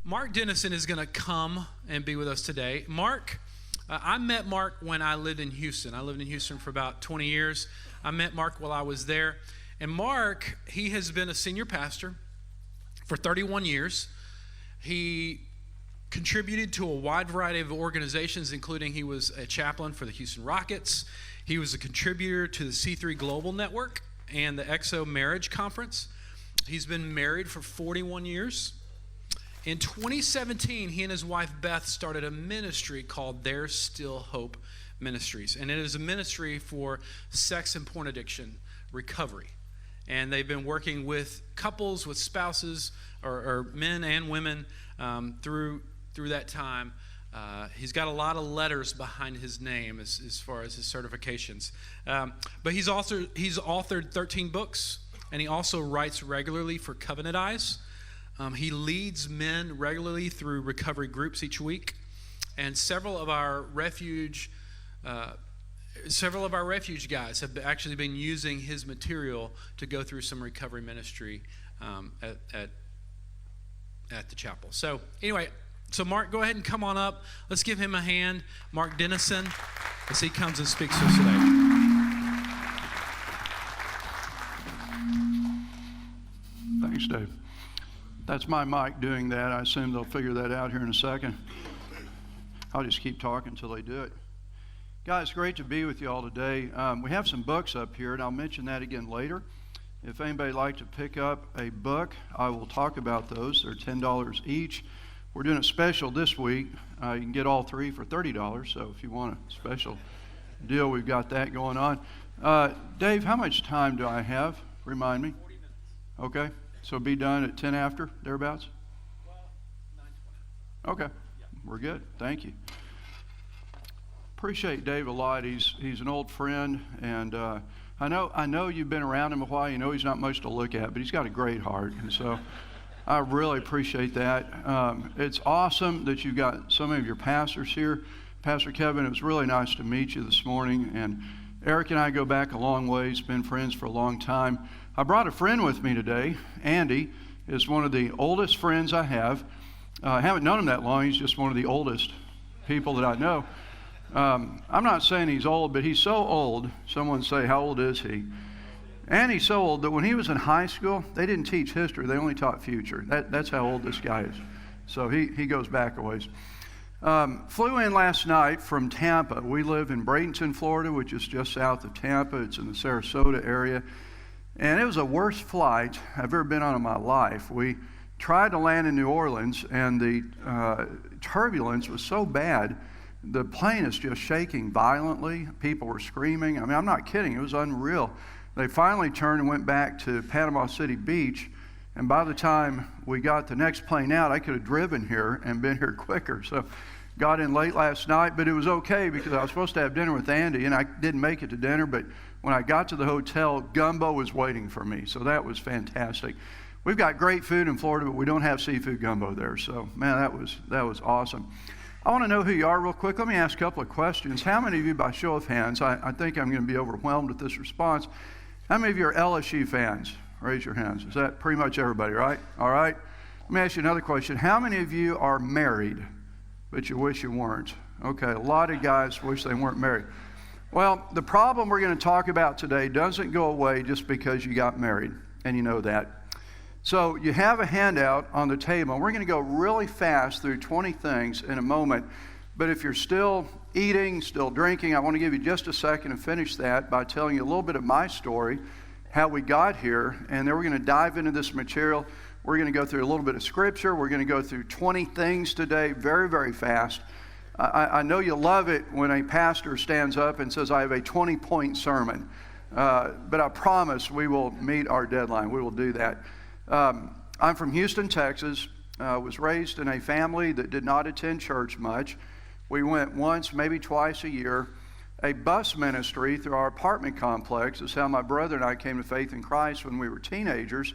Mark Denison is going to come and be with us today. Mark, I met Mark when I lived in Houston. I lived in Houston for about 20 years. I met Mark while I was there. And Mark, he has been a senior pastor for 31 years. He contributed to a wide variety of organizations, including he was a chaplain for the Houston Rockets. He was a contributor to the C3 Global Network and the EXO Marriage Conference. He's been married for 41 years. In 2017, he and his wife Beth started a ministry called There's Still Hope Ministries. And it is a ministry for sex and porn addiction recovery. And they've been working with couples, with spouses, or men and women through that time. He's got a lot of letters behind his name as far as his certifications. But he's authored 13 books, and he also writes regularly for Covenant Eyes. He leads men regularly through recovery groups each week, and several of our refuge guys have actually been using his material to go through some recovery ministry at the chapel. So anyway, Mark, go ahead and come on up. Let's give him a hand. Mark Denison, as he comes and speaks to us today. Thanks, Dave. That's my mic doing that. I assume they'll figure that out here in a second. I'll just keep talking until they do it. Guys, great to be with you all today. We have some books up here, and I'll mention that again later. If anybody would like to pick up a book, I will talk about those. They're $10 each. We're doing a special this week. You can get all three for $30, so if you want a special deal, we've got that going on. Dave, how much time do I have? Remind me. 40 minutes. Okay. So be done at 10 after, thereabouts? Well, 9:20. Okay. Yeah. We're good. Thank you. Appreciate Dave a lot. He's an old friend, and I know you've been around him a while. You know he's not much to look at, but he's got a great heart, and so I really appreciate that. It's awesome that you've got some of your pastors here. Pastor Kevin, it was really nice to meet you this morning, and Eric and I go back a long ways, been friends for a long time. I brought a friend with me today. Andy is one of the oldest friends I have. I haven't known him that long. He's just one of the oldest people that I know. I'm not saying he's old, but he's so old. Someone say, how old is he? And he's so old that when he was in high school, they didn't teach history. They only taught future. That's how old this guy is. So he goes back a ways. Flew in last night from Tampa. We live in Bradenton, Florida, which is just south of Tampa. It's in the Sarasota area. And it was the worst flight I've ever been on in my life. We tried to land in New Orleans, and the turbulence was so bad, the plane is just shaking violently. People were screaming. I mean, I'm not kidding. It was unreal. They finally turned and went back to Panama City Beach, and by the time we got the next plane out, I could have driven here and been here quicker. So got in late last night, but it was okay because I was supposed to have dinner with Andy, and I didn't make it to dinner, but when I got to the hotel, gumbo was waiting for me, so that was fantastic. We've got great food in Florida, but we don't have seafood gumbo there, so man, that was awesome. I want to know who you are real quick. Let me ask a couple of questions. How many of you, by show of hands, I think I'm going to be overwhelmed with this response, how many of you are LSU fans? Raise your hands. Is that pretty much everybody, right? All right. Let me ask you another question. How many of you are married, but you wish you weren't? Okay, a lot of guys wish they weren't married. Well, the problem we're going to talk about today doesn't go away just because you got married, and you know that. So you have a handout on the table, and we're going to go really fast through 20 things in a moment. But if you're still eating, still drinking, I want to give you just a second to finish that by telling you a little bit of my story, how we got here, and then we're going to dive into this material. We're going to go through a little bit of scripture. We're going to go through 20 things today very, very fast. I know you love it when a pastor stands up and says, I have a 20-point sermon. But I promise we will meet our deadline. We will do that. I'm from Houston, Texas. Was raised in a family that did not attend church much. We went once, maybe twice a year. A bus ministry through our apartment complex is how my brother and I came to faith in Christ when we were teenagers.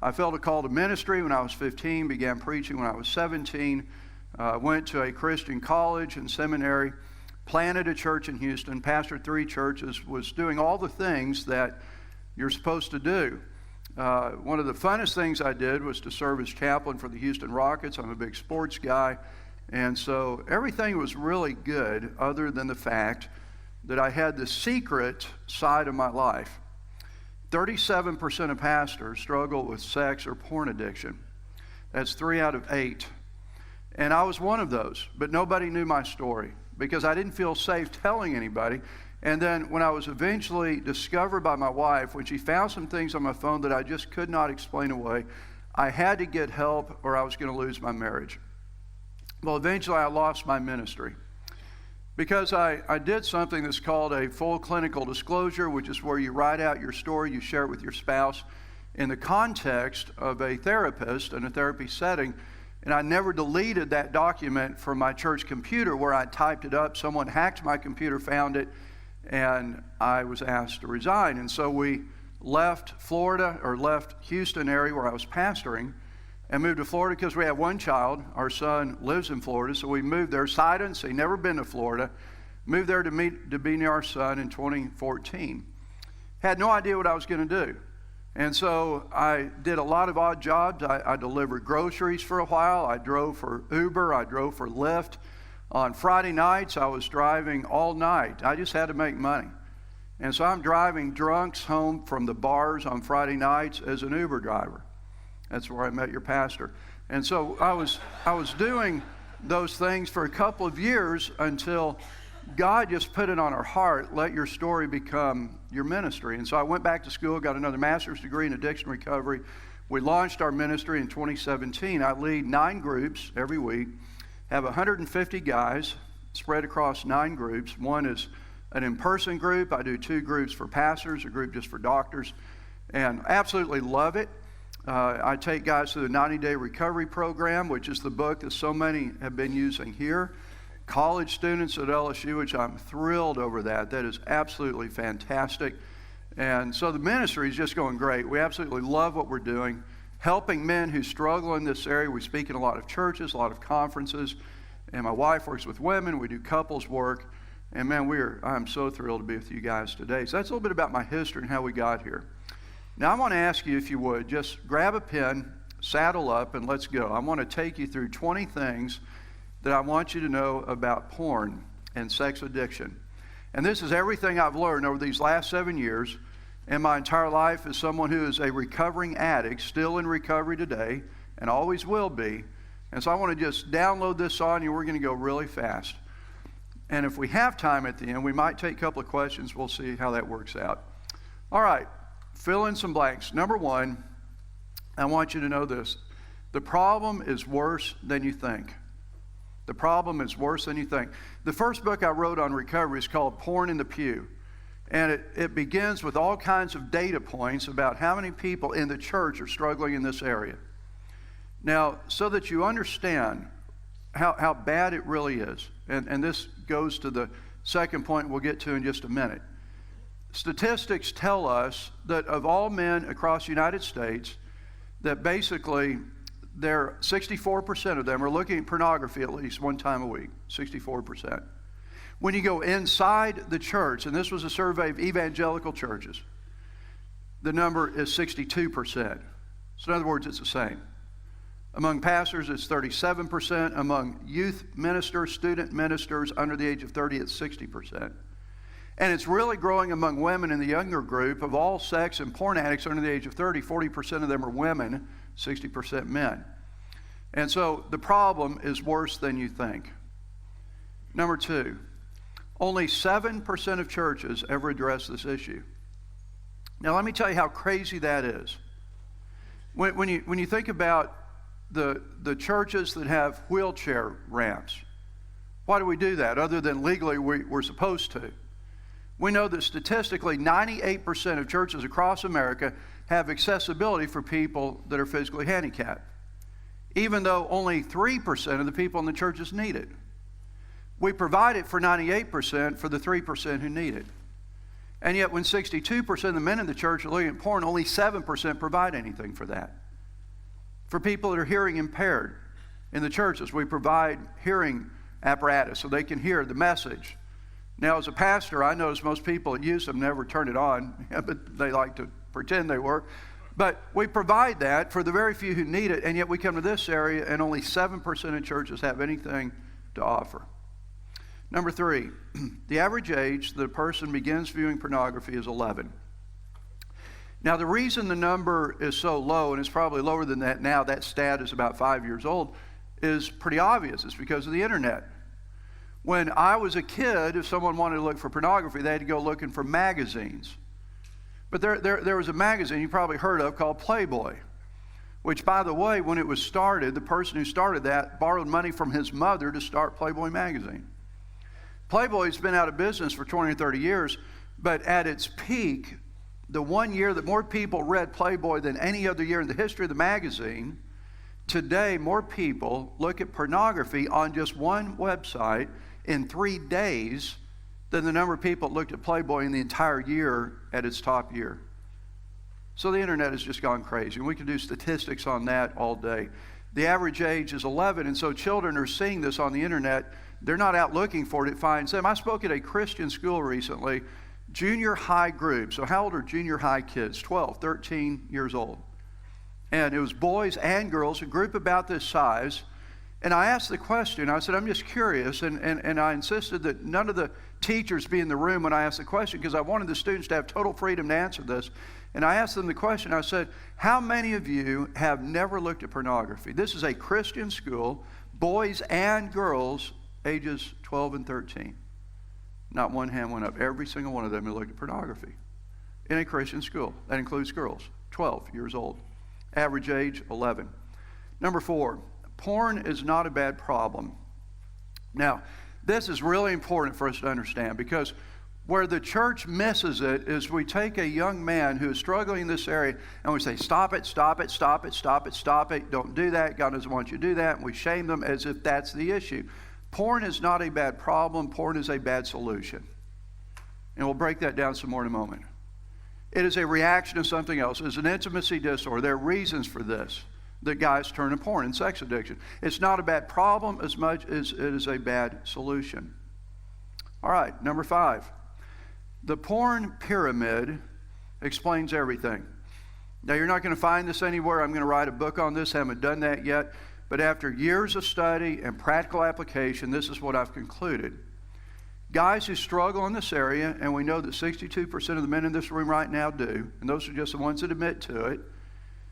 I felt a call to ministry when I was 15, began preaching when I was 17. Went to a Christian college and seminary, planted a church in Houston, pastored 3 churches, was doing all the things that you're supposed to do. One of the funnest things I did was to serve as chaplain for the Houston Rockets. I'm a big sports guy. And so everything was really good other than the fact that I had the secret side of my life. 37% of pastors struggle with sex or porn addiction. That's 3 out of 8. And I was one of those, but nobody knew my story because I didn't feel safe telling anybody. And then when I was eventually discovered by my wife, when she found some things on my phone that I just could not explain away, I had to get help or I was going to lose my marriage. Well, eventually I lost my ministry because I did something that's called a full clinical disclosure, which is where you write out your story, you share it with your spouse in the context of a therapist in a therapy setting. And I never deleted that document from my church computer where I typed it up. Someone hacked my computer, found it, and I was asked to resign. And so we left Houston area where I was pastoring and moved to Florida because we have one child. Our son lives in Florida, so we moved there. Sight unseen, never been to Florida. Moved there to be near our son in 2014. Had no idea what I was going to do. And so I did a lot of odd jobs. I delivered groceries for a while. I drove for Uber. I drove for Lyft. On Friday nights, I was driving all night. I just had to make money. And so I'm driving drunks home from the bars on Friday nights as an Uber driver. That's where I met your pastor. And so I was doing those things for a couple of years until God just put it on our heart, let your story become your ministry. And so I went back to school, got another master's degree in addiction recovery. We launched our ministry in 2017. I lead 9 groups every week, have 150 guys spread across 9 groups. One is an in-person group. I do 2 groups for pastors, a group just for doctors, and absolutely love it. I take guys through the 90-day recovery program, which is the book that so many have been using here. College students at LSU, which I'm thrilled over that. That is absolutely fantastic. And so the ministry is just going great. We absolutely love what we're doing, helping men who struggle in this area. We speak in a lot of churches, a lot of conferences, and my wife works with women. We do couples work. And man, I'm so thrilled to be with you guys today. So that's a little bit about my history and how we got here. Now I want to ask you, if you would, just grab a pen, saddle up, and let's go. I want to take you through 20 things that I want you to know about porn and sex addiction. And this is everything I've learned over these last 7 years and my entire life as someone who is a recovering addict, still in recovery today, and always will be. And so I want to just download this on you. We're going to go really fast. And if we have time at the end, we might take a couple of questions. We'll see how that works out. All right, fill in some blanks. Number 1, I want you to know this. The problem is worse than you think. The problem is worse than you think. The first book I wrote on recovery is called Porn in the Pew. And it begins with all kinds of data points about how many people in the church are struggling in this area. Now, so that you understand how bad it really is, and this goes to the second point we'll get to in just a minute. Statistics tell us that of all men across the United States, that basically 64% of them are looking at pornography at least one time a week, 64%. When you go inside the church, and this was a survey of evangelical churches, the number is 62%. So in other words, it's the same. Among pastors, it's 37%. Among youth ministers, student ministers under the age of 30, it's 60%. And it's really growing among women in the younger group. Of all sex and porn addicts under the age of 30, 40% of them are women, 60% men. And so the problem is worse than you think. Number 2, only 7% of churches ever address this issue. Now let me tell you how crazy that is. When you think about the churches that have wheelchair ramps, why do we do that other than legally we're supposed to? We know that statistically 98% of churches across America have accessibility for people that are physically handicapped, even though only 3% of the people in the churches need it. We provide it for 98% for the 3% who need it. And yet when 62% of the men in the church are looking at porn, only 7% provide anything for that. For people that are hearing impaired in the churches, we provide hearing apparatus so they can hear the message. Now, as a pastor, I notice most people that use them never turn it on, but they like to pretend they work. But we provide that for the very few who need it, and yet we come to this area and only 7% of churches have anything to offer. Number 3, the average age that a person begins viewing pornography is 11. Now, the reason the number is so low, and it's probably lower than that now, that stat is about 5 years old, is pretty obvious. It's because of the internet. When I was a kid, if someone wanted to look for pornography, they had to go looking for magazines. But there was a magazine you probably heard of called Playboy, which, by the way, when it was started, the person who started that borrowed money from his mother to start Playboy magazine. Playboy's been out of business for 20 or 30 years, but at its peak, the one year that more people read Playboy than any other year in the history of the magazine, today more people look at pornography on just one website in 3 days than the number of people that looked at Playboy in the entire year at its top year. So the internet has just gone crazy, and we can do statistics on that all day. The average age is 11, and so children are seeing this on the internet. They're not out looking for it, it finds them. I spoke at a Christian school recently, junior high group. So how old are junior high kids? 12, 13 years old. And it was boys and girls, a group about this size. And I asked the question, I said, I'm just curious, and I insisted that none of the teachers be in the room when I asked the question because I wanted the students to have total freedom to answer this. And I asked them the question, I said, how many of you have never looked at pornography? This is a Christian school, boys and girls, ages 12 and 13. Not one hand went up. Every single one of them had looked at pornography in a Christian school. That includes girls, 12 years old. Average age, 11. Number 4, porn is not a bad problem. Now, this is really important for us to understand because where the church misses it is we take a young man who is struggling in this area and we say, stop it, stop it, stop it, stop it, stop it, don't do that, God doesn't want you to do that, and we shame them as if that's the issue. Porn is not a bad problem, porn is a bad solution. And we'll break that down some more in a moment. It is a reaction to something else. It's an intimacy disorder. There are reasons for this, that guys turn to porn and sex addiction. It's not a bad problem as much as it is a bad solution. All right, number 5. The porn pyramid explains everything. Now, you're not going to find this anywhere. I'm going to write a book on this. I haven't done that yet. But after years of study and practical application, this is what I've concluded. Guys who struggle in this area, and we know that 62% of the men in this room right now do, and those are just the ones that admit to it,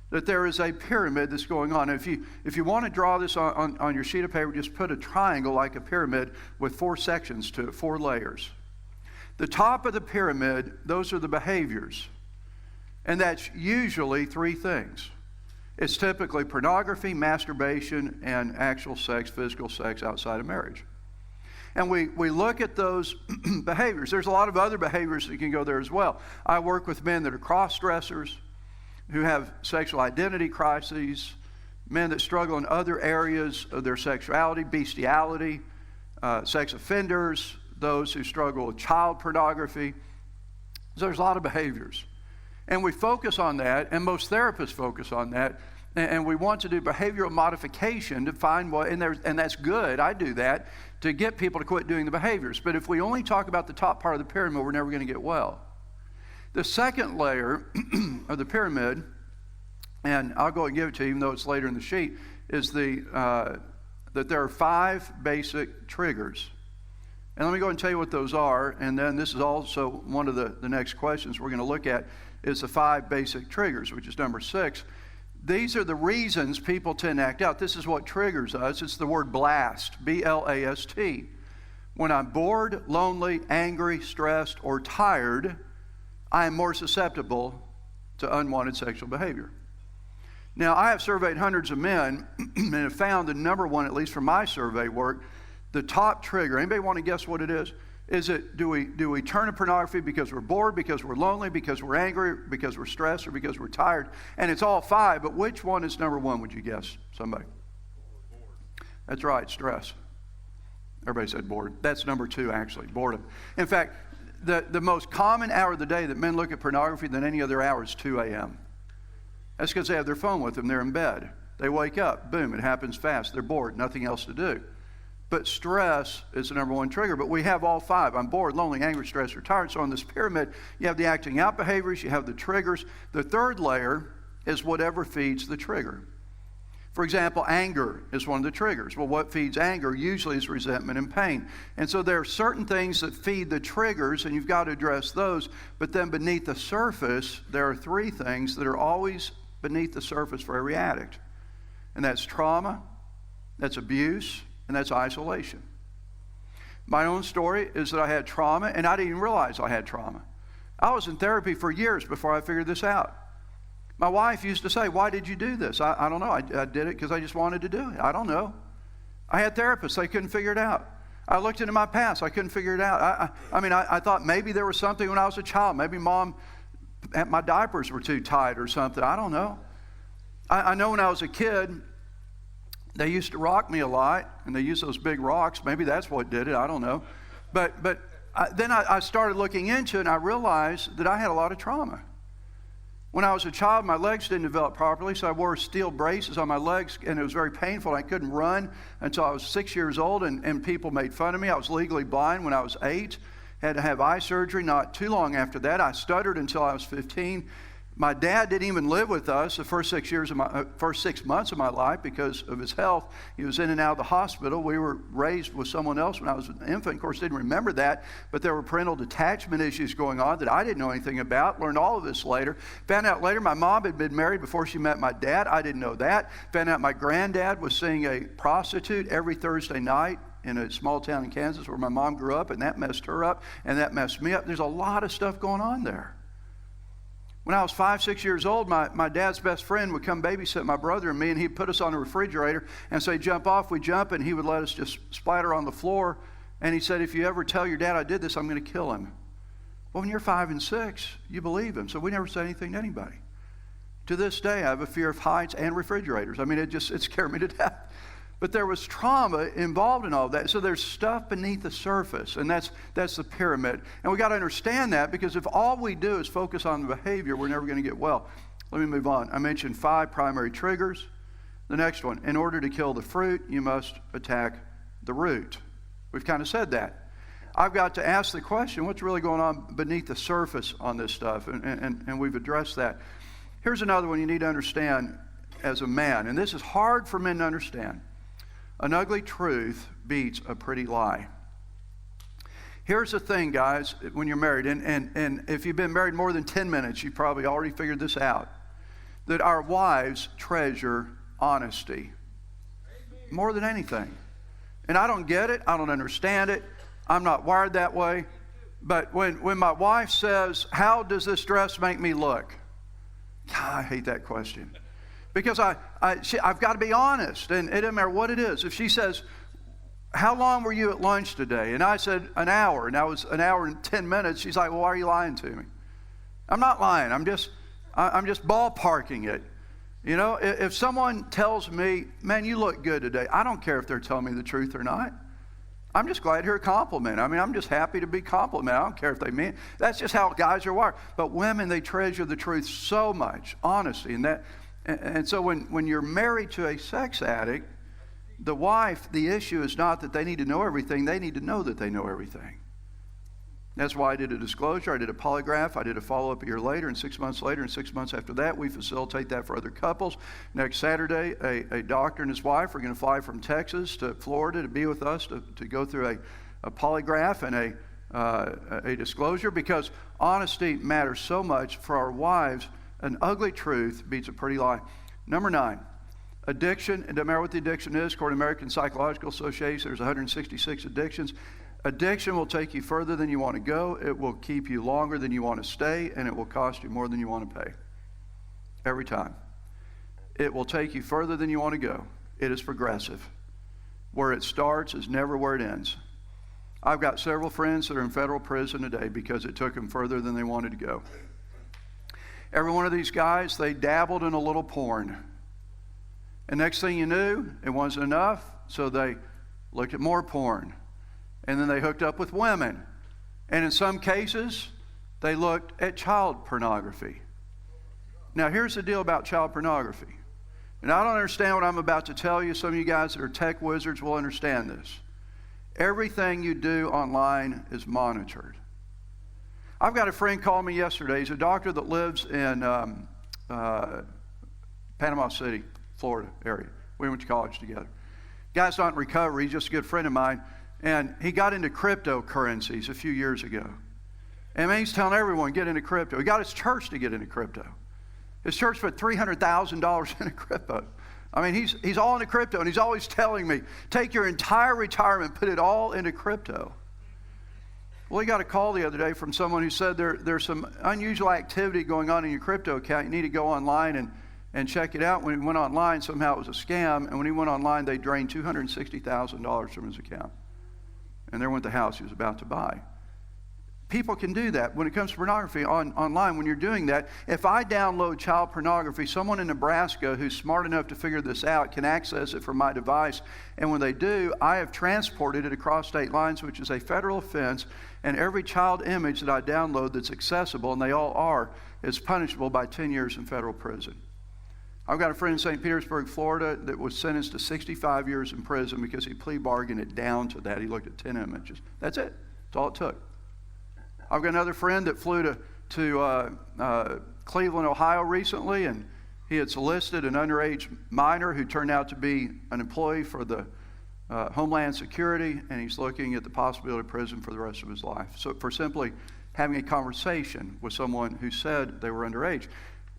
that there is a pyramid that's going on. If you want to draw this on your sheet of paper, just put a triangle like a pyramid with 4 sections to it, 4 layers. The top of the pyramid, those are the behaviors. And that's usually 3 things. It's typically pornography, masturbation, and actual sex, physical sex outside of marriage. And we look at those behaviors. There's a lot of other behaviors that can go there as well. I work with men that are cross-dressers, who have sexual identity crises, men that struggle in other areas of their sexuality, bestiality, sex offenders, those who struggle with child pornography. So there's a lot of behaviors. And we focus on that, and most therapists focus on that, and we want to do behavioral modification to find what, and that's good, I do that, to get people to quit doing the behaviors. But if we only talk about the top part of the pyramid, we're never going to get well. The second layer of the pyramid, and I'll go and give it to you even though it's later in the sheet, is that there are 5 basic triggers. And let me go and tell you what those are, and then this is also one of the next questions we're going to look at is the 5 basic triggers, which is number 6. These are the reasons people tend to act out. This is what triggers us. It's the word blast, B-L-A-S-T. When I'm bored, lonely, angry, stressed, or tired, I am more susceptible to unwanted sexual behavior. Now, I have surveyed hundreds of men and have found the number one, at least from my survey work, the top trigger. Anybody want to guess what it is? Is it, do we turn to pornography because we're bored, because we're lonely, because we're angry, because we're stressed, or because we're tired? And it's all 5, but which one is number 1, would you guess? Somebody? That's right, stress. Everybody said bored. That's number 2, actually, boredom. In fact, the most common hour of the day that men look at pornography than any other hour is 2 a.m. That's because they have their phone with them. They're in bed. They wake up. Boom, it happens fast. They're bored. Nothing else to do. But stress is the number 1 trigger. But we have all 5. I'm bored, lonely, angry, stressed, or tired. So on this pyramid, you have the acting out behaviors. You have the triggers. The third layer is whatever feeds the trigger. For example, anger is one of the triggers. Well, what feeds anger usually is resentment and pain. And so there are certain things that feed the triggers, and you've got to address those. But then beneath the surface, there are three things that are always beneath the surface for every addict. And that's trauma, that's abuse, and that's isolation. My own story is that I had trauma, and I didn't even realize I had trauma. I was in therapy for years before I figured this out. My wife used to say, "Why did you do this?" I don't know. I did it because I just wanted to do it. I don't know. I had therapists. They couldn't figure it out. I looked into my past. I couldn't figure it out. I thought maybe there was something when I was a child. Maybe my diapers were too tight or something. I don't know. I know when I was a kid, they used to rock me a lot, and they used those big rocks. Maybe that's what did it. I don't know. Then I started looking into it, and I realized that I had a lot of trauma. When I was a child, my legs didn't develop properly, so I wore steel braces on my legs, and it was very painful. I couldn't run until I was 6 years old, and people made fun of me. I was legally blind when I was 8, had to have eye surgery not too long after that. I stuttered until I was 15. My dad didn't even live with us the first 6 months of my life because of his health. He was in and out of the hospital. We were raised with someone else when I was an infant. Of course, didn't remember that, but there were parental detachment issues going on that I didn't know anything about. Learned all of this later. Found out later my mom had been married before she met my dad. I didn't know that. Found out my granddad was seeing a prostitute every Thursday night in a small town in Kansas where my mom grew up, and that messed her up, and that messed me up. There's a lot of stuff going on there. When I was 5, 6 years old, my dad's best friend would come babysit my brother and me, and he'd put us on a refrigerator and say, "Jump off." We'd jump, and he would let us just splatter on the floor. And he said, "If you ever tell your dad I did this, I'm going to kill him." Well, when you're 5 and 6, you believe him. So we never said anything to anybody. To this day, I have a fear of heights and refrigerators. I mean, it scared me to death. But there was trauma involved in all of that. So there's stuff beneath the surface, and that's the pyramid. And we got to understand that, because if all we do is focus on the behavior, we're never going to get well. Let me move on. I mentioned 5 primary triggers. The next one, in order to kill the fruit, you must attack the root. We've kind of said that. I've got to ask the question, what's really going on beneath the surface on this stuff? And we've addressed that. Here's another one you need to understand as a man, and this is hard for men to understand. An ugly truth beats a pretty lie. Here's the thing, guys, when you're married, and if you've been married more than 10 minutes, you probably already figured this out, that our wives treasure honesty more than anything. And I don't get it. I don't understand it. I'm not wired that way. But when my wife says, "How does this dress make me look?" God, I hate that question. Because I've got to be honest, and it doesn't matter what it is. If she says, "How long were you at lunch today?" And I said, "An hour," and I was an hour and 10 minutes, she's like, "Well, why are you lying to me?" I'm not lying. I'm just ballparking it. You know, if someone tells me, "Man, you look good today," I don't care if they're telling me the truth or not. I'm just glad to hear a compliment. I mean, I'm just happy to be complimented. I don't care if they mean it. That's just how guys are wired. But women, they treasure the truth so much, honesty, and so when you're married to a sex addict, the wife, the issue is not that they need to know everything. They need to know that they know everything. That's why I did a disclosure. I did a polygraph. I did a follow-up a year later, and 6 months later, and 6 months after that, we facilitate that for other couples. Next Saturday, a doctor and his wife are going to fly from Texas to Florida to be with us to go through a polygraph and a disclosure, because honesty matters so much for our wives. An ugly truth beats a pretty lie. Number 9, addiction. It doesn't matter what the addiction is. According to the American Psychological Association, there's 166 addictions. Addiction will take you further than you want to go. It will keep you longer than you want to stay, and it will cost you more than you want to pay. Every time. It will take you further than you want to go. It is progressive. Where it starts is never where it ends. I've got several friends that are in federal prison today because it took them further than they wanted to go. Every one of these guys, they dabbled in a little porn. And next thing you knew, it wasn't enough, so they looked at more porn. And then they hooked up with women. And in some cases, they looked at child pornography. Now, here's the deal about child pornography. And I don't understand what I'm about to tell you. Some of you guys that are tech wizards will understand this. Everything you do online is monitored. I've got a friend call me yesterday. He's a doctor that lives in Panama City, Florida area. We went to college together. Guy's not in recovery. He's just a good friend of mine. And he got into cryptocurrencies a few years ago. And man, he's telling everyone, get into crypto. He got his church to get into crypto. His church put $300,000 into crypto. I mean, he's all into crypto, and he's always telling me, take your entire retirement, put it all into crypto. Well, he got a call the other day from someone who said there's some unusual activity going on in your crypto account. You need to go online and check it out. When he went online, somehow it was a scam, and when he went online, they drained $260,000 from his account. And there went the house he was about to buy. People can do that. When it comes to pornography online, when you're doing that, if I download child pornography, someone in Nebraska who's smart enough to figure this out can access it from my device. And when they do, I have transported it across state lines, which is a federal offense. And every child image that I download that's accessible, and they all are, is punishable by 10 years in federal prison. I've got a friend in St. Petersburg, Florida, that was sentenced to 65 years in prison because he plea bargained it down to that. He looked at 10 images. That's it. That's all it took. I've got another friend that flew to Cleveland, Ohio recently, and he had solicited an underage minor who turned out to be an employee for the Homeland Security, and he's looking at the possibility of prison for the rest of his life. So for simply having a conversation with someone who said they were underage.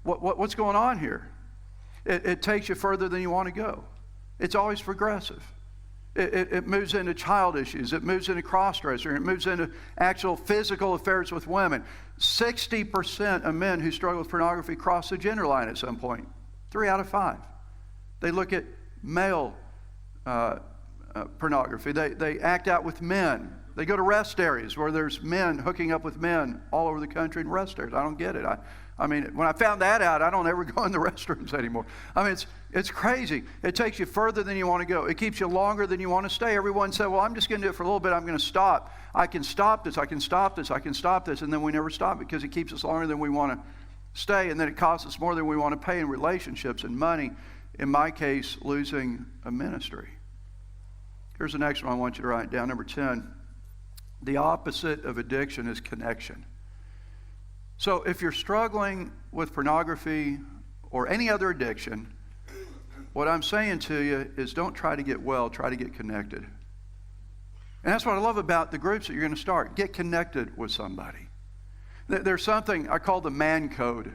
What's going on here? It takes you further than you want to go. It's always progressive. It moves into child issues. It moves into cross-dressing. It moves into actual physical affairs with women. 60% of men who struggle with pornography cross the gender line at some point. 3 out of 5. They look at male pornography. They act out with men. They go to rest areas where there's men hooking up with men all over the country in rest areas. I don't get it. I mean, when I found that out, I don't ever go in the restrooms anymore. I mean, it's crazy. It takes you further than you want to go. It keeps you longer than you want to stay. Everyone said, well, I'm just going to do it for a little bit. I'm going to stop. I can stop this. I can stop this. I can stop this. And then we never stop because it keeps us longer than we want to stay. And then it costs us more than we want to pay in relationships and money. In my case, losing a ministry. Here's the next one I want you to write down. Number 10. The opposite of addiction is connection. So if you're struggling with pornography or any other addiction, what I'm saying to you is don't try to get well, try to get connected. And that's what I love about the groups that you're going to start. Get connected with somebody. There's something I call the man code.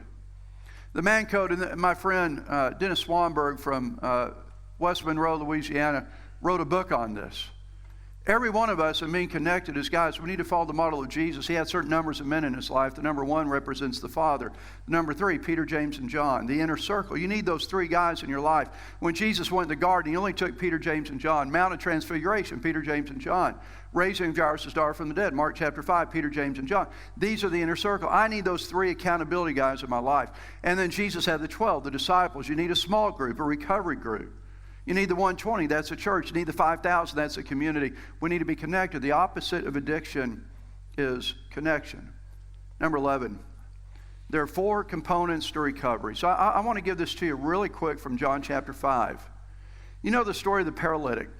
The man code, and my friend Dennis Swanberg from West Monroe, Louisiana, wrote a book on this. Every one of us, and being connected as guys, we need to follow the model of Jesus. He had certain numbers of men in his life. The number 1 represents the Father. The number 3, Peter, James, and John. The inner circle. You need those 3 guys in your life. When Jesus went in the garden, he only took Peter, James, and John. Mount of Transfiguration, Peter, James, and John. Raising Jairus' daughter from the dead, Mark chapter 5, Peter, James, and John. These are the inner circle. I need those 3 accountability guys in my life. And then Jesus had the 12, the disciples. You need a small group, a recovery group. You need the 120, that's a church. You need the 5,000, that's a community. We need to be connected. The opposite of addiction is connection. Number 11, there are 4 components to recovery. So I want to give this to you really quick from John chapter 5. You know the story of the paralytic.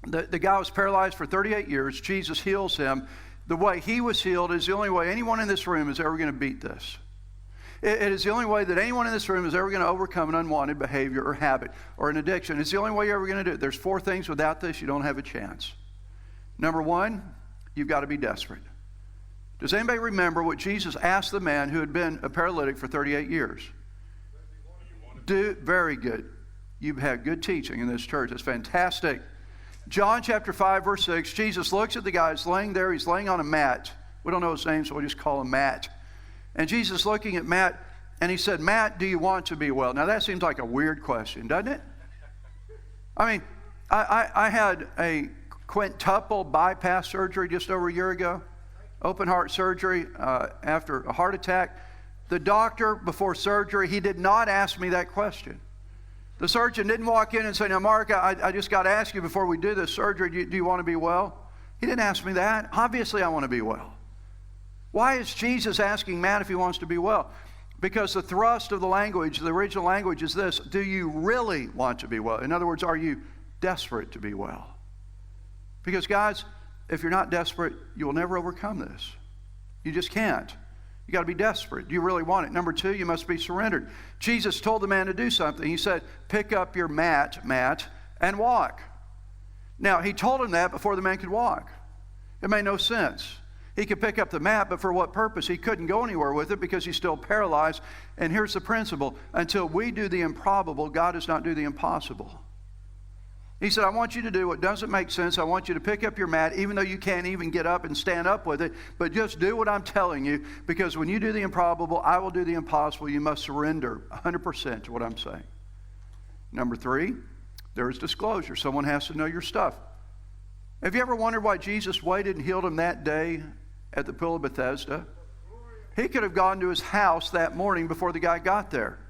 The guy was paralyzed for 38 years. Jesus heals him. The way he was healed is the only way anyone in this room is ever going to beat this. It is the only way that anyone in this room is ever going to overcome an unwanted behavior or habit or an addiction. It's the only way you're ever going to do it. There's 4 things. Without this, you don't have a chance. Number 1, you've got to be desperate. Does anybody remember what Jesus asked the man who had been a paralytic for 38 years? Very good. You've had good teaching in this church. It's fantastic. John chapter 5, verse 6, Jesus looks at the guy who's laying there. He's laying on a mat. We don't know his name, so we'll just call him Matt. And Jesus looking at Matt, and he said, Matt, do you want to be well? Now that seems like a weird question, doesn't it? I mean, I had a quintuple bypass surgery just over a year ago, open heart surgery after a heart attack. The doctor, before surgery, he did not ask me that question. The surgeon didn't walk in and say, now, Mark, I just got to ask you before we do this surgery, do you want to be well? He didn't ask me that. Obviously, I want to be well. Why is Jesus asking Matt if he wants to be well? Because the thrust of the language, the original language is this: do you really want to be well? In other words, are you desperate to be well? Because guys, if you're not desperate, you will never overcome this. You just can't. You got to be desperate. Do you really want it? Number 2, you must be surrendered. Jesus told the man to do something. He said, pick up your mat, and walk. Now, he told him that before the man could walk. It made no sense. He could pick up the mat, but for what purpose? He couldn't go anywhere with it because he's still paralyzed. And here's the principle. Until we do the improbable, God does not do the impossible. He said, I want you to do what doesn't make sense. I want you to pick up your mat, even though you can't even get up and stand up with it. But just do what I'm telling you, because when you do the improbable, I will do the impossible. You must surrender 100% to what I'm saying. Number 3, there is disclosure. Someone has to know your stuff. Have you ever wondered why Jesus waited and healed him that day at the Pool of Bethesda? He could have gone to his house that morning before the guy got there.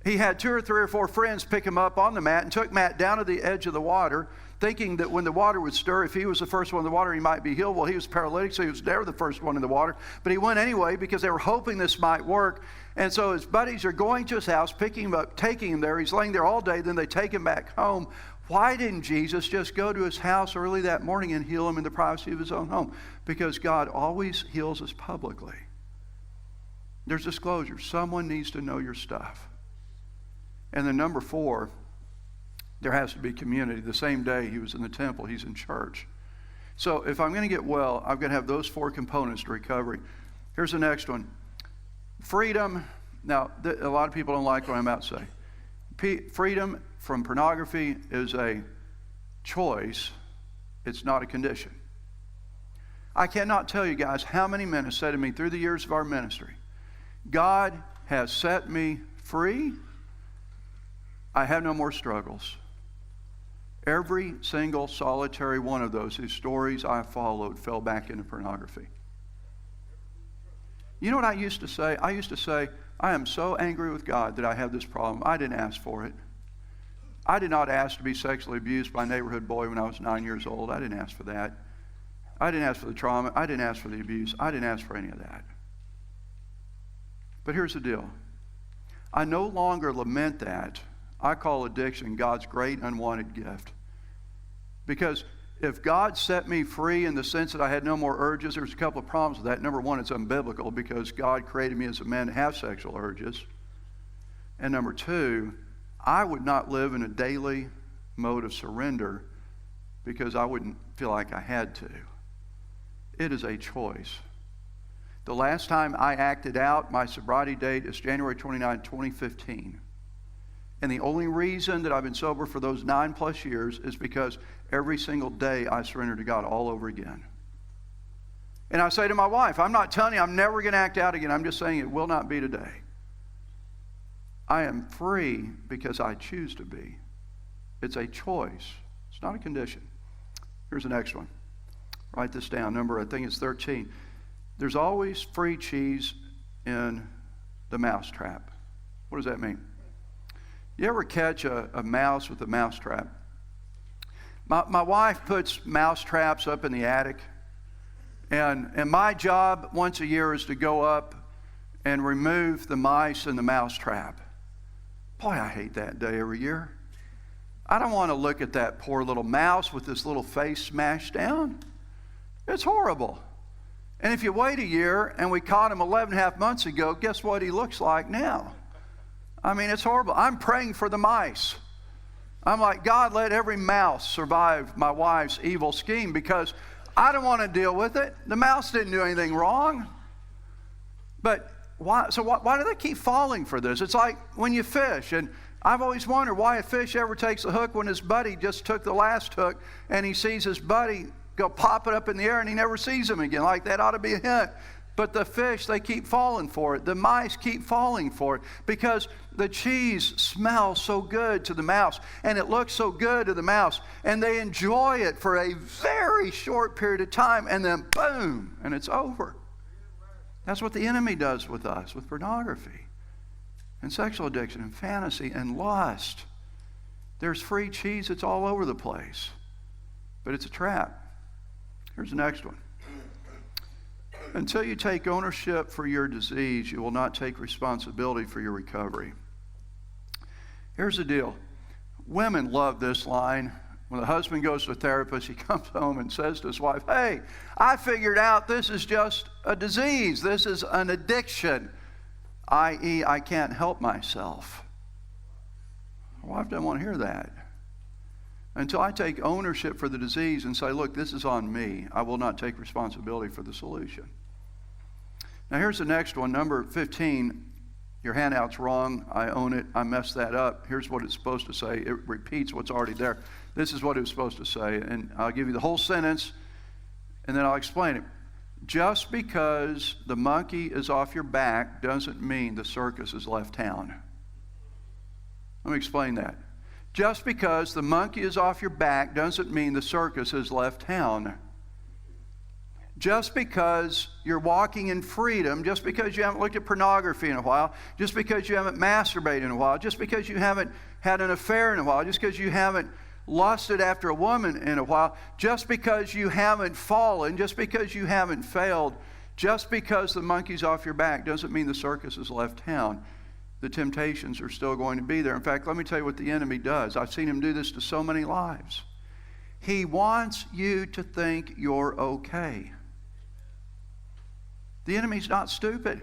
He had 2 or 3 or 4 friends pick him up on the mat and took Matt down to the edge of the water, thinking that when the water would stir, if he was the first one in the water, he might be healed. Well, he was paralytic, so he was never the first one in the water. But he went anyway because they were hoping this might work. And so his buddies are going to his house, picking him up, taking him there. He's laying there all day. Then they take him back home. Why didn't Jesus just go to his house early that morning and heal him in the privacy of his own home? Because God always heals us publicly. There's disclosure. Someone needs to know your stuff. And then number 4, there has to be community. The same day he was in the temple, he's in church. So if I'm going to get well, I've got to have those 4 components to recovery. Here's the next one. Freedom. Now, a lot of people don't like what I'm about to say. Freedom from pornography is a choice. It's not a condition. I cannot tell you guys how many men have said to me through the years of our ministry, God has set me free. I have no more struggles. Every single solitary one of those whose stories I followed fell back into pornography. You know what I used to say? I used to say, I am so angry with God that I have this problem. I didn't ask for it. I did not ask to be sexually abused by a neighborhood boy when I was 9 years old. I didn't ask for that. I didn't ask for the trauma. I didn't ask for the abuse. I didn't ask for any of that. But here's the deal. I no longer lament that. I call addiction God's great unwanted gift. Because if God set me free in the sense that I had no more urges, there's a couple of problems with that. Number 1, it's unbiblical because God created me as a man to have sexual urges. And number 2, I would not live in a daily mode of surrender because I wouldn't feel like I had to. It is a choice. The last time I acted out, my sobriety date is January 29, 2015. And the only reason that I've been sober for those 9+ years is because every single day I surrender to God all over again. And I say to my wife, I'm not telling you I'm never going to act out again. I'm just saying it will not be today. I am free because I choose to be. It's a choice. It's not a condition. Here's the next one. Write this down. I think it's 13. There's always free cheese in the mousetrap. What does that mean? You ever catch a mouse with a mousetrap? My wife puts mouse traps up in the attic. And my job once a year is to go up and remove the mice in the mousetrap. Boy, I hate that day every year. I don't want to look at that poor little mouse with this little face smashed down. It's horrible. And if you wait a year, and we caught him 11.5 months ago, guess what he looks like now? I mean, it's horrible. I'm praying for the mice. I'm like, God, let every mouse survive my wife's evil scheme because I don't want to deal with it. The mouse didn't do anything wrong. But why? So why do they keep falling for this? It's like when you fish, and I've always wondered why a fish ever takes a hook when his buddy just took the last hook, and he sees his buddy go pop it up in the air, and he never sees him again. Like that ought to be a hint. But the fish, they keep falling for it. The mice keep falling for it because the cheese smells so good to the mouse and it looks so good to the mouse and they enjoy it for a very short period of time and then boom, and it's over. That's what the enemy does with us, with pornography and sexual addiction and fantasy and lust. There's free cheese that's all over the place, but it's a trap. Here's the next one. Until you take ownership for your disease, you will not take responsibility for your recovery. Here's the deal. Women love this line When the husband goes to a therapist, he comes home and says to his wife, hey, I figured out this is just a disease. This is an addiction, i.e., I can't help myself. My wife doesn't want to hear that. Until I take ownership for the disease and say, look, this is on me, I will not take responsibility for the solution. Now here's the next one, number 15. Your handout's wrong. I own it. I messed that up. Here's what it's supposed to say. It repeats what's already there. This is what it was supposed to say. And I'll give you the whole sentence, and then I'll explain it. Just because the monkey is off your back doesn't mean the circus has left town. Let me explain that. Just because the monkey is off your back doesn't mean the circus has left town. Just because you're walking in freedom, just because you haven't looked at pornography in a while, just because you haven't masturbated in a while, just because you haven't had an affair in a while, just because you haven't lusted after a woman in a while, just because you haven't fallen, just because you haven't failed, just because the monkey's off your back doesn't mean the circus has left town. The temptations are still going to be there. In fact, let me tell you what the enemy does. I've seen him do this to so many lives. He wants you to think you're okay. The enemy's not stupid.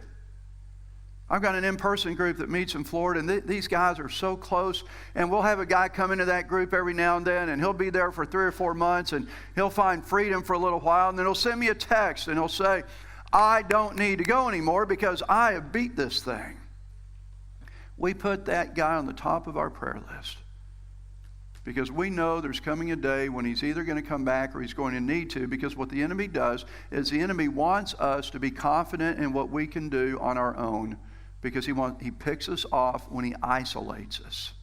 I've got an in-person group that meets in Florida, and these guys are so close, and we'll have a guy come into that group every now and then, and he'll be there for 3 or 4 months, and he'll find freedom for a little while, and then he'll send me a text, and he'll say, I don't need to go anymore because I have beat this thing. We put that guy on the top of our prayer list because we know there's coming a day when he's either going to come back or he's going to need to, because what the enemy does is the enemy wants us to be confident in what we can do on our own, because he picks us off when he isolates us.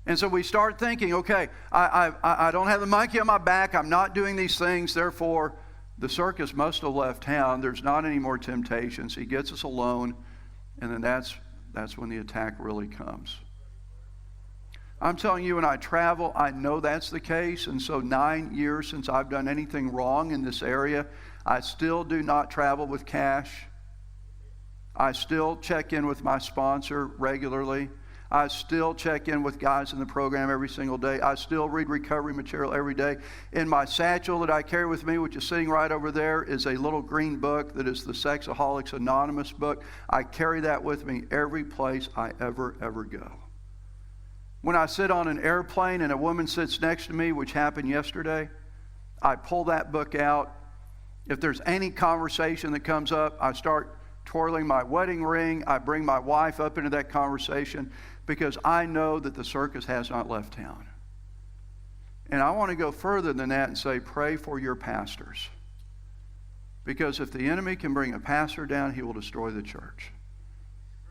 And so we start thinking, okay, I don't have the monkey on my back, I'm not doing these things, therefore the circus must have left town, there's not any more temptations. He gets us alone, and then that's when the attack really comes. I'm telling you, when I travel, I know that's the case. And so 9 years since I've done anything wrong in this area, I still do not travel with cash. I still check in with my sponsor regularly. I still check in with guys in the program every single day. I still read recovery material every day. In my satchel that I carry with me, which is sitting right over there, is a little green book that is the Sexaholics Anonymous book. I carry that with me every place I ever go. When I sit on an airplane and a woman sits next to me, which happened yesterday, I pull that book out. If there's any conversation that comes up, I start twirling my wedding ring. I bring my wife up into that conversation because I know that the circus has not left town. And I want to go further than that and say, pray for your pastors. Because if the enemy can bring a pastor down, he will destroy the church.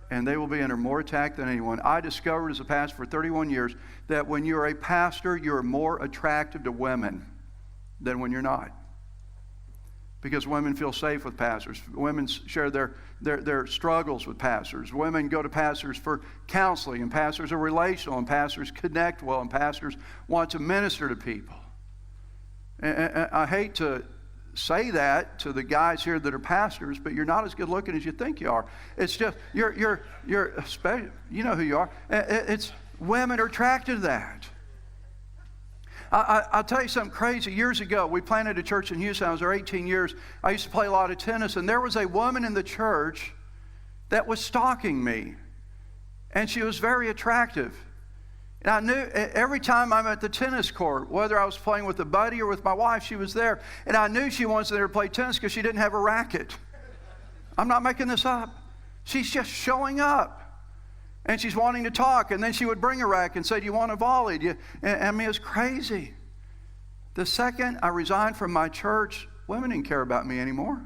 And they will be under more attack than anyone. I discovered as a pastor for 31 years that when you're a pastor, you're more attractive to women than when you're not. Because women feel safe with pastors. Women share their struggles with pastors. Women go to pastors for counseling, and pastors are relational, and pastors connect well, and pastors want to minister to people. And I hate to say that to the guys here that are pastors, but you're not as good looking as you think you are. It's just, you're special, you know who you are. It's women are attracted to that. I'll tell you something crazy. Years ago, we planted a church in Houston. I was there 18 years. I used to play a lot of tennis, and there was a woman in the church that was stalking me, and she was very attractive. And I knew every time I'm at the tennis court, whether I was playing with a buddy or with my wife, she was there. And I knew she wanted to play tennis because she didn't have a racket. I'm not making this up. She's just showing up. And she's wanting to talk. And then she would bring a racket and say, do you want a volley? I mean, it's crazy. The second I resigned from my church, women didn't care about me anymore.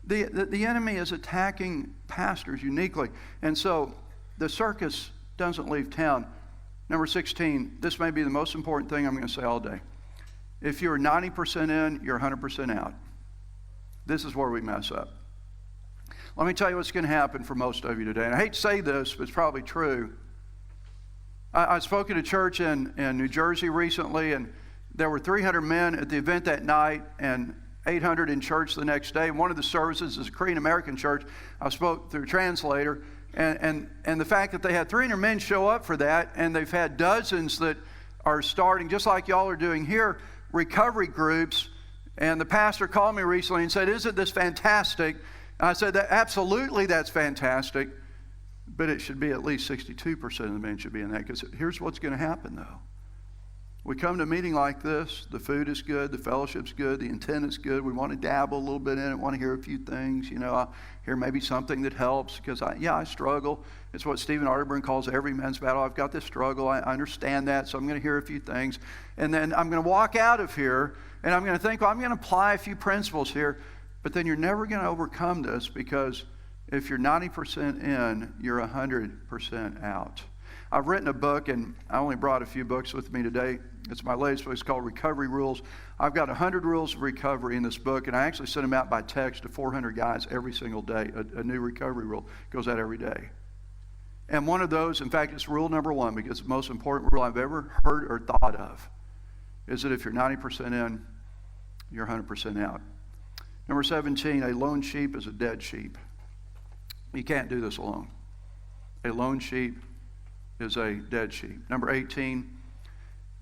The enemy is attacking pastors uniquely. And so the circus doesn't leave town. Number 16, this may be the most important thing I'm going to say all day. If you're 90% in, you're 100% out. This is where we mess up. Let me tell you what's going to happen for most of you today. And I hate to say this, but it's probably true. I spoke at a church in New Jersey recently, and there were 300 men at the event that night and 800 in church the next day. One of the services is a Korean-American church. I spoke through a translator. And the fact that they had 300 men show up for that, and they've had dozens that are starting, just like y'all are doing here, recovery groups. And the pastor called me recently and said, "Isn't this fantastic?" And I said, "Absolutely, that's fantastic. But it should be at least 62% of the men should be in that." Because here's what's going to happen, though. We come to a meeting like this, the food is good, the fellowship's good, the intent is good. We want to dabble a little bit in it, want to hear a few things. I'll hear maybe something that helps because I struggle. It's what Stephen Arterburn calls every man's battle. I've got this struggle. I understand that, so I'm going to hear a few things. And then I'm going to walk out of here and I'm going to think, well, I'm going to apply a few principles here. But then you're never going to overcome this, because if you're 90% in, you're 100% out. I've written a book, and I only brought a few books with me today. It's my latest book. It's called Recovery Rules. I've got 100 rules of recovery in this book, and I actually send them out by text to 400 guys every single day. A new recovery rule goes out every day. And one of those, in fact, it's rule number 1, because it's the most important rule I've ever heard or thought of, is that if you're 90% in, you're 100% out. Number 17, a lone sheep is a dead sheep. You can't do this alone. A lone sheep is a dead sheep. Number 18,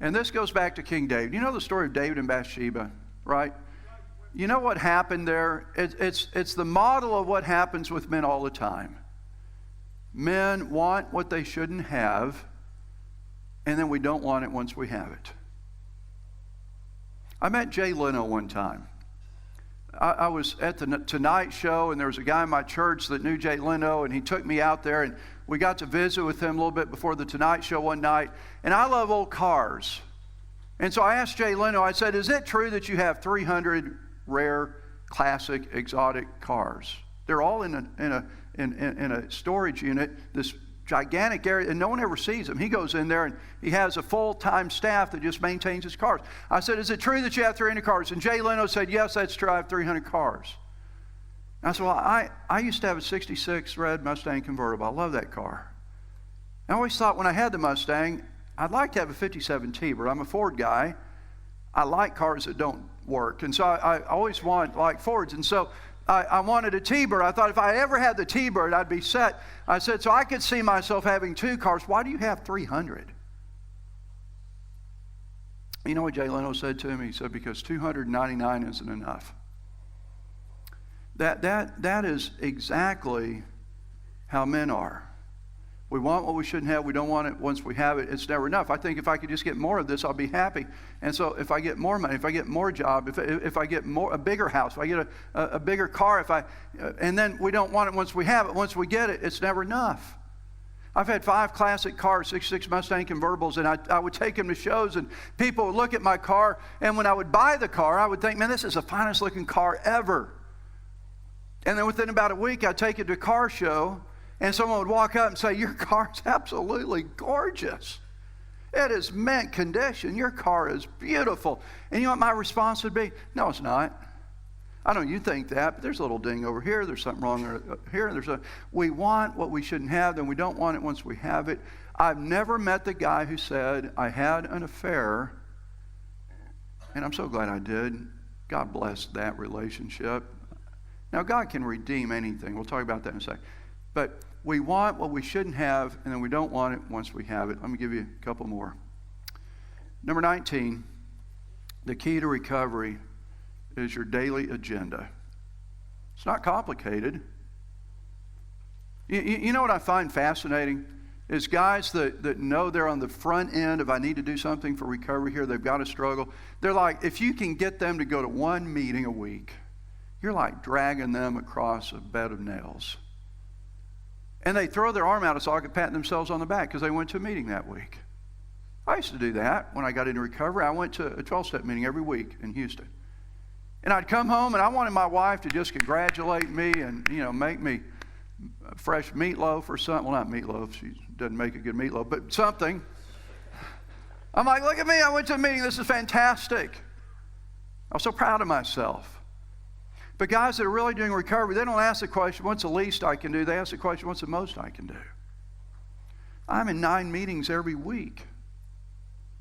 and this goes back to King David. You know the story of David and Bathsheba, right? You know what happened there? It's the model of what happens with men all the time. Men want what they shouldn't have, and then we don't want it once we have it. I met Jay Leno one time. I was at the Tonight Show, and there was a guy in my church that knew Jay Leno, and he took me out there, and we got to visit with him a little bit before the Tonight Show one night. And I love old cars. And so I asked Jay Leno, I said, "Is it true that you have 300 rare, classic, exotic cars?" They're all in a storage unit, this gigantic area, and no one ever sees them. He goes in there and he has a full-time staff that just maintains his cars. I said, "Is it true that you have 300 cars?" And Jay Leno said, "Yes, that's true. I have 300 cars." And I said, "Well, I used to have a 66 red Mustang convertible. I love that car. I always thought when I had the Mustang, I'd like to have a 57 T-Bird. I'm a Ford guy. I like cars that don't work. And so I always want like Fords. And so I wanted a T-Bird. I thought if I ever had the T-Bird, I'd be set." I said, "So I could see myself having 2 cars. Why do you have 300? You know what Jay Leno said to me? He said, "Because 299 isn't enough." That is exactly how men are. We want what we shouldn't have. We don't want it once we have it. It's never enough. I think if I could just get more of this, I'll be happy. And so if I get more money, if I get more job, if I get a bigger house, if I get a bigger car, and then we don't want it once we have it. Once we get it, it's never enough. I've had 5 classic cars, 66 Mustang convertibles, and I would take them to shows, and people would look at my car, and when I would buy the car, I would think, "Man, this is the finest looking car ever." And then within about a week, I'd take it to a car show, and someone would walk up and say, "Your car's absolutely gorgeous. It is mint condition. Your car is beautiful." And you know what my response would be? "No, it's not. I know you think that, but there's a little ding over here. There's something wrong here. We want what we shouldn't have, then we don't want it once we have it." I've never met the guy who said, "I had an affair, and I'm so glad I did. God bless that relationship." Now, God can redeem anything. We'll talk about that in a second. But we want what we shouldn't have, and then we don't want it once we have it. Let me give you a couple more. Number 19, the key to recovery is your daily agenda. It's not complicated. You know what I find fascinating is guys that know they're on the front end of, "I need to do something for recovery here." They've got a struggle. They're like, if you can get them to go to 1 meeting a week, you're like dragging them across a bed of nails. And they throw their arm out of socket, patting themselves on the back because they went to a meeting that week. I used to do that when I got into recovery. I went to a 12-step meeting every week in Houston. And I'd come home, and I wanted my wife to just congratulate me and, make me fresh meatloaf or something. Well, not meatloaf. She doesn't make a good meatloaf, but something. I'm like, "Look at me. I went to a meeting. This is fantastic." I was so proud of myself. But guys that are really doing recovery, they don't ask the question, "What's the least I can do?" They ask the question, "What's the most I can do?" I'm in 9 meetings every week.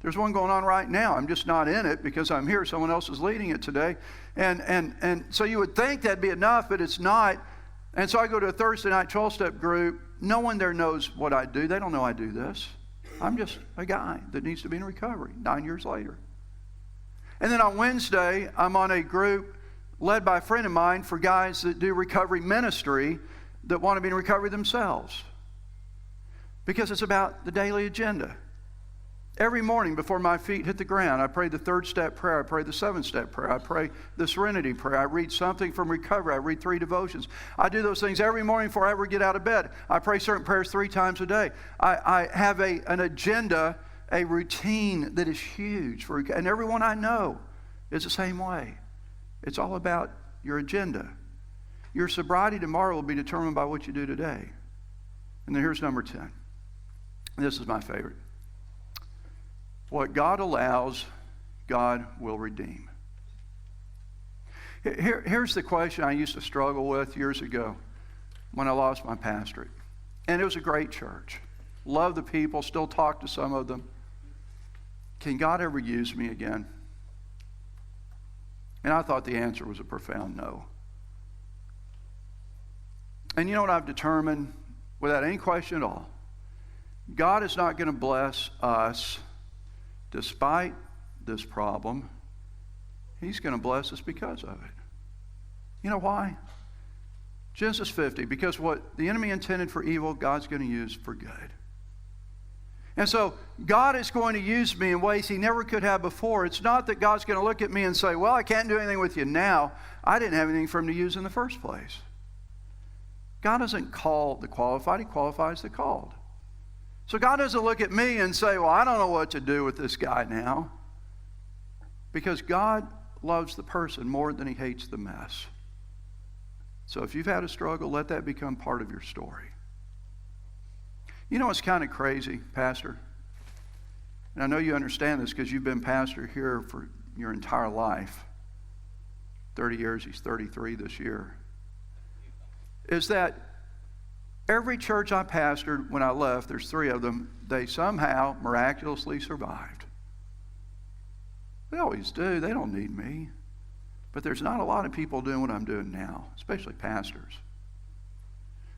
There's one going on right now. I'm just not in it because I'm here. Someone else is leading it today. And so you would think that'd be enough, but it's not. And so I go to a Thursday night 12-step group. No one there knows what I do. They don't know I do this. I'm just a guy that needs to be in recovery 9 years later. And then on Wednesday, I'm on a group led by a friend of mine for guys that do recovery ministry that want to be in recovery themselves. Because it's about the daily agenda. Every morning before my feet hit the ground, I pray the 3rd-step prayer. I pray the 7th-step prayer. I pray the serenity prayer. I read something from recovery. I read 3 devotions. I do those things every morning before I ever get out of bed. I pray certain prayers 3 times a day. I have an agenda, a routine that is huge. And everyone I know is the same way. It's all about your agenda. Your sobriety tomorrow will be determined by what you do today. And then here's number 10. This is my favorite. What God allows, God will redeem. Here's the question I used to struggle with years ago when I lost my pastorate. And it was a great church. Love the people, still talk to some of them. Can God ever use me again? And I thought the answer was a profound no. And you know what I've determined without any question at all? God is not going to bless us despite this problem. He's going to bless us because of it. You know why? Genesis 50, because what the enemy intended for evil, God's going to use for good. And so God is going to use me in ways He never could have before. It's not that God's going to look at me and say, well, I can't do anything with you now. I didn't have anything for Him to use in the first place. God doesn't call the qualified, He qualifies the called. So God doesn't look at me and say, well, I don't know what to do with this guy now. Because God loves the person more than He hates the mess. So if you've had a struggle, let that become part of your story. You know what's kind of crazy, Pastor? And I know you understand this because you've been pastor here for your entire life. 30 years, he's 33 this year. Is that every church I pastored when I left, there's 3 of them, they somehow miraculously survived. They always do. They don't need me. But there's not a lot of people doing what I'm doing now, especially pastors.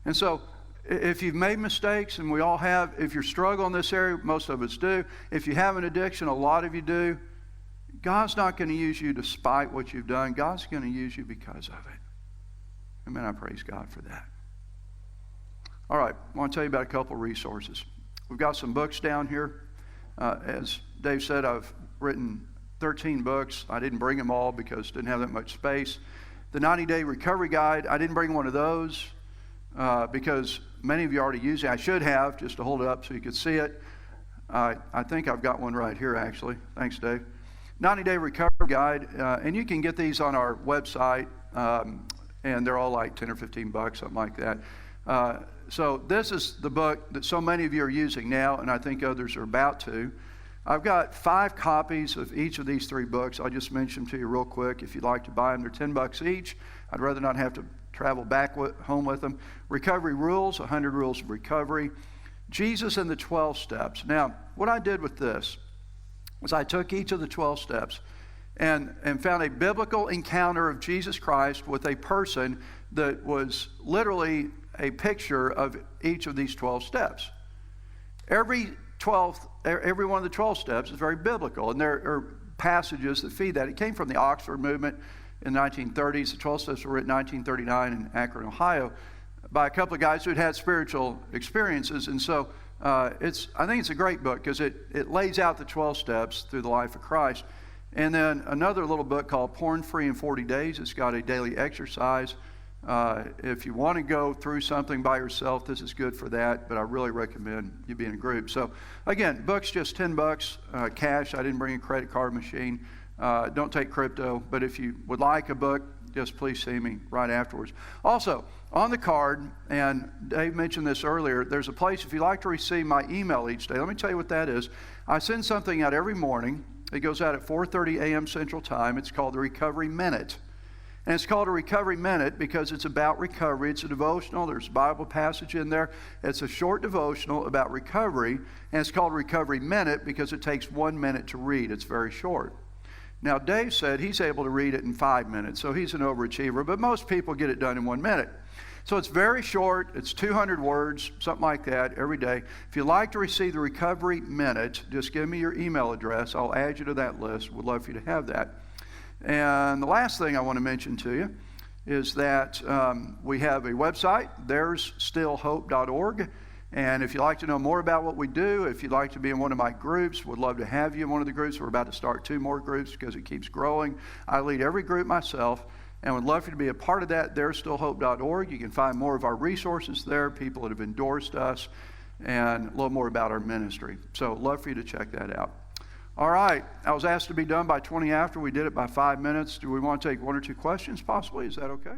And so if you've made mistakes, and we all have, if you're struggling in this area, most of us do. If you have an addiction, a lot of you do. God's not going to use you despite what you've done. God's going to use you because of it. Amen. I praise God for that. All right, I want to tell you about a couple of resources. We've got some books down here. As Dave said, I've written 13 books. I didn't bring them all because I didn't have that much space. The 90-Day Recovery Guide, I didn't bring one of those because many of you already use it. I should have, just to hold it up so you could see it. I think I've got one right here, actually. Thanks, Dave. 90-Day Recovery Guide, and you can get these on our website, and they're all like 10 or 15 bucks, something like that. So this is the book that so many of you are using now, and I think others are about to. I've got 5 copies of each of these 3 books. I'll just mention them to you real quick. If you'd like to buy them, they're 10 bucks each. I'd rather not have to travel back home with them. Recovery Rules, 100 Rules of Recovery. Jesus and the 12 Steps. Now, what I did with this was I took each of the 12 steps and found a biblical encounter of Jesus Christ with a person that was literally a picture of each of these 12 steps. Every one of the 12 steps is very biblical, and there are passages that feed that. It came from the Oxford movement in the 1930s. The 12 steps were written in 1939 in Akron, Ohio, by a couple of guys who had had spiritual experiences. And so I think it's a great book because it lays out the 12 steps through the life of Christ. And then another little book called Porn Free in 40 Days. It's got a daily exercise. If you want to go through something by yourself, this is good for that, but I really recommend you be in a group. So again, book's just 10 bucks, cash. I didn't bring a credit card machine. Don't take crypto, but if you would like a book, just please see me right afterwards. Also, on the card, and Dave mentioned this earlier, there's a place if you'd like to receive my email each day. Let me tell you what that is. I send something out every morning. It goes out at 4:30 a.m. Central Time. It's called the Recovery Minute. And it's called a Recovery Minute because it's about recovery. It's a devotional. There's a Bible passage in there. It's a short devotional about recovery. And it's called Recovery Minute because it takes 1 minute to read. It's very short. Now, Dave said he's able to read it in 5 minutes, so he's an overachiever, but most people get it done in 1 minute. So it's very short. It's 200 words, something like that, every day. If you'd like to receive the Recovery Minute, just give me your email address. I'll add you to that list. Would love for you to have that. And the last thing I want to mention to you is that we have a website, there'sstillhope.org. And if you'd like to know more about what we do, if you'd like to be in one of my groups, would love to have you in one of the groups. We're about to start 2 more groups because it keeps growing. I lead every group myself and would love for you to be a part of that, there'sstillhope.org. You can find more of our resources there, people that have endorsed us, and a little more about our ministry. So love for you to check that out. All right, I was asked to be done by 20 after. We did it by 5 minutes. Do we want to take 1 or 2 questions possibly? Is that okay?